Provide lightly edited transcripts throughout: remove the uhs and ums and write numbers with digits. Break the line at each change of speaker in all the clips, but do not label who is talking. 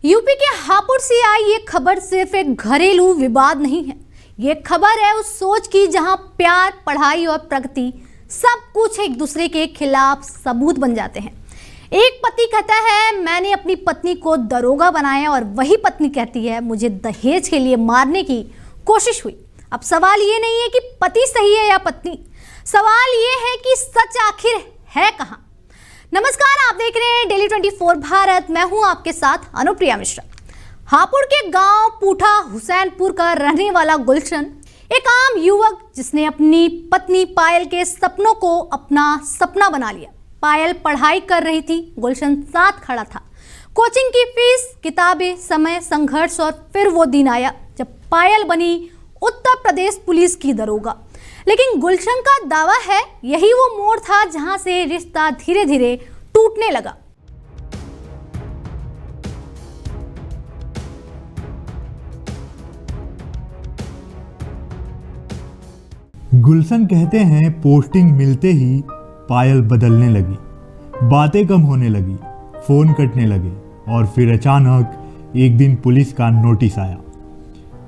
UP के हापुड़ से आई ये खबर सिर्फ एक घरेलू विवाद नहीं है। ये खबर है उस सोच की जहां प्यार, पढ़ाई और प्रगति सब कुछ एक दूसरे के खिलाफ सबूत बन जाते हैं। एक पति कहता है मैंने अपनी पत्नी को दरोगा बनाया और वही पत्नी कहती है मुझे दहेज के लिए मारने की कोशिश हुई। अब सवाल ये नहीं है कि पति सही है या पत्नी, सवाल ये है कि सच आखिर है कहां। नमस्कार, आप देख रहे हैं डेली 24 भारत। मैं हूं आपके साथ अनुप्रिया मिश्रा। हापुड़ के गांव पूठा हुसैनपुर का रहने वाला गुलशन एक आम युवक जिसने अपनी पत्नी पायल के सपनों को अपना सपना बना लिया। पायल पढ़ाई कर रही थी, गुलशन साथ खड़ा था। कोचिंग की फीस, किताबें, समय, संघर्ष और फिर वो दिन आया जब पायल बनी उत्तर प्रदेश पुलिस की दरोगा। लेकिन गुलशन का दावा है यही वो मोड़ था जहां से रिश्ता धीरे धीरे टूटने लगा।
गुलशन कहते हैं पोस्टिंग मिलते ही पायल बदलने लगी, बातें कम होने लगी, फोन कटने लगे और फिर अचानक एक दिन पुलिस का नोटिस आया।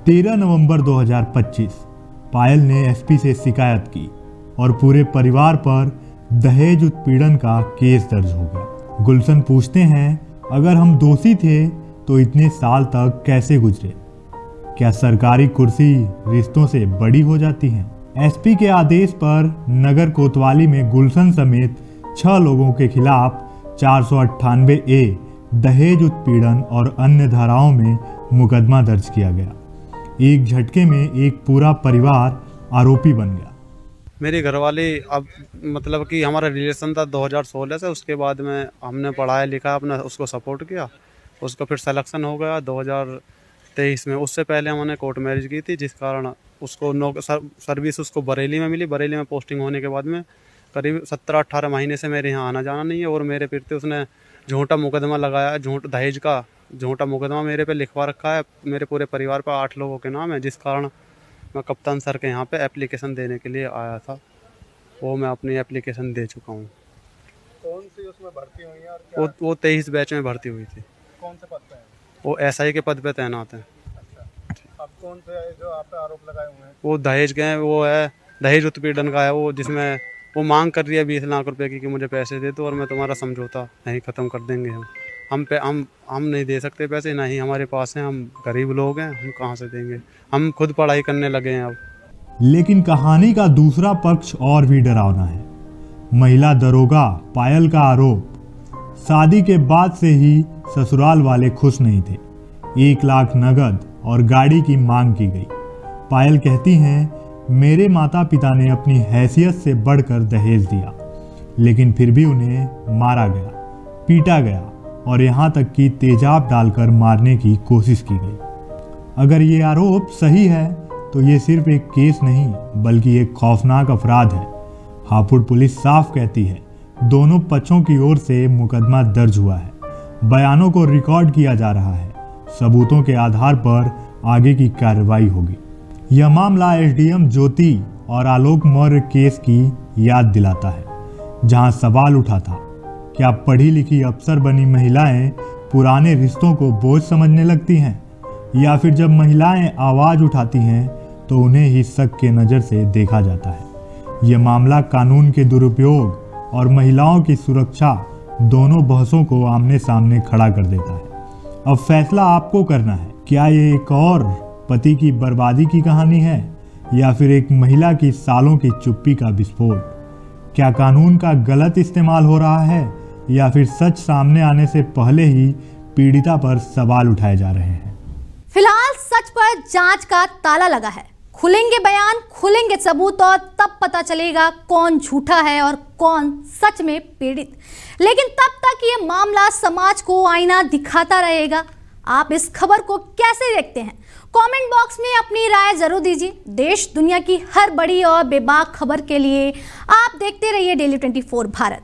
13 नवंबर 2025 पायल ने एसपी से शिकायत की और पूरे परिवार पर दहेज उत्पीड़न का केस दर्ज हो गया। गुलशन पूछते हैं अगर हम दोषी थे तो इतने साल तक कैसे गुजरे? क्या सरकारी कुर्सी रिश्तों से बड़ी हो जाती है? एसपी के आदेश पर नगर कोतवाली में गुलशन समेत 6 लोगों के खिलाफ 498A दहेज उत्पीड़न और अन्य धाराओं में मुकदमा दर्ज किया गया। एक झटके में एक पूरा परिवार आरोपी बन गया।
मेरी घरवाली अब मतलब कि हमारा रिलेशन था 2016 से। उसके बाद में हमने पढ़ाया लिखा, अपना उसको सपोर्ट किया। उसका फिर सिलेक्शन हो गया 2023 में। उससे पहले हमने कोर्ट मैरिज की थी, जिस कारण उसको सर्विस उसको बरेली में मिली। बरेली में पोस्टिंग होने के बाद में करीब 17-18 महीने से मेरे यहाँ आना जाना नहीं है। और मेरे फिरते उसने झूठा मुकदमा लगाया, दहेज का झूठा मुकदमा मेरे पे लिखवा रखा है। मेरे पूरे परिवार पर 8 लोगों के नाम है, जिस कारण मैं कप्तान सर के यहाँ पे एप्लीकेशन देने के लिए आया था। वो मैं अपनी एप्लीकेशन दे चुका हूँ।
कौन सी उसमें भर्ती हुई है और क्या?
वो 23 बैच में भर्ती हुई थी।
कौन से पद पे है?
वो SI के पद पे तैनात हैं।
अच्छा, अब कौन से जो आप पे आरोप लगाए हुए हैं?
वो दहेज के हैं, वो है दहेज उत्पीड़न का है वो, जिसमें वो मांग कर रही है 20 लाख रुपए की कि मुझे पैसे दे दो और मैं तुम्हारा समझौता नहीं ख़त्म कर देंगे। हम नहीं दे सकते पैसे, ना ही हमारे पास हैं। हम गरीब लोग हैं, हम कहाँ से देंगे? हम खुद पढ़ाई करने लगे हैं अब।
लेकिन कहानी का दूसरा पक्ष और भी डरावना है। महिला दरोगा पायल का आरोप, शादी के बाद से ही ससुराल वाले खुश नहीं थे। 1 लाख नगद और गाड़ी की मांग की गई। पायल कहती हैं मेरे माता पिता ने अपनी हैसियत से बढ़कर दहेज दिया, लेकिन फिर भी उन्हें मारा गया, पीटा गया और यहाँ तक कि तेजाब डालकर मारने की कोशिश की गई। अगर ये आरोप सही है तो ये सिर्फ एक केस नहीं बल्कि एक खौफनाक अपराध है। हापुड़ पुलिस साफ कहती है दोनों पक्षों की ओर से मुकदमा दर्ज हुआ है, बयानों को रिकॉर्ड किया जा रहा है, सबूतों के आधार पर आगे की कार्रवाई होगी। यह मामला SDM ज्योति और आलोक मौर्य केस की याद दिलाता है, जहां सवाल उठा था क्या पढ़ी लिखी अफसर बनी महिलाएं पुराने रिश्तों को बोझ समझने लगती हैं, या फिर जब महिलाएं आवाज उठाती हैं तो उन्हें ही शक के नज़र से देखा जाता है। यह मामला कानून के दुरुपयोग और महिलाओं की सुरक्षा दोनों बहसों को आमने सामने खड़ा कर देता है। अब फैसला आपको करना है, क्या ये एक और पति की बर्बादी की कहानी है या फिर एक महिला की सालों की चुप्पी का विस्फोट? क्या कानून का गलत इस्तेमाल हो रहा है या फिर सच सामने आने से पहले ही पीड़िता पर सवाल उठाए जा रहे हैं?
फिलहाल सच पर जांच का ताला लगा है। खुलेंगे बयान, खुलेंगे सबूत और तब पता चलेगा कौन झूठा है और कौन सच में पीड़ित। लेकिन तब तक ये मामला समाज को आईना दिखाता रहेगा। आप इस खबर को कैसे देखते हैं? कमेंट बॉक्स में अपनी राय जरूर दीजिए। देश दुनिया की हर बड़ी और बेबाक खबर के लिए आप देखते रहिए डेली 24 भारत।